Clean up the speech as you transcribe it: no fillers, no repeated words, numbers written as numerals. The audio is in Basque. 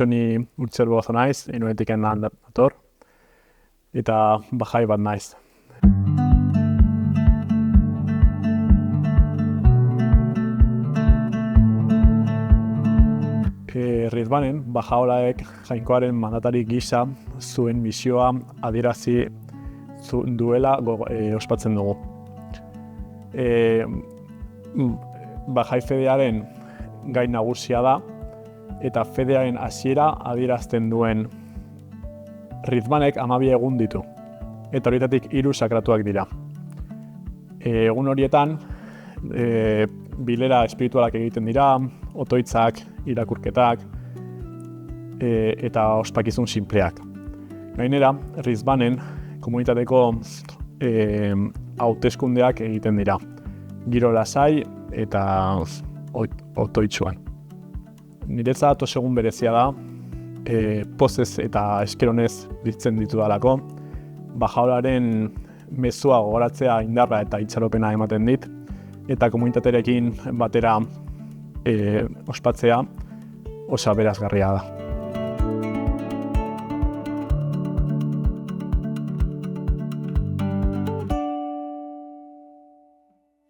Ni urtzerbo gozo naiz, inuetik dator, eta bajai bat naiz. Rizbanen, Bajaolaek Jainkoaren mandatari gisa zuen misioa adierazi duela ospatzen dugu. Bajai fedearen gai nagusia da, eta fedearen hasiera adierazten duen Rizbanek 12 egun ditu, eta horietatik 3 sakratuak dira. Egun horietan, bilera espiritualak egiten dira, otoitzak, irakurketak, eta ospakizun sinpleak. Gainera, Rizbanen komunitateko hauteskundeak egiten dira, giro lasai eta otoitsuan. Niretzat oso egun berezia da, pozez eta eskeronez ditzen ditudalako, Bajaolaren mezua gogoratzea indarra eta itxaropena ematen dit, eta komunitatearekin batera ospatzea oso aberasgarria da.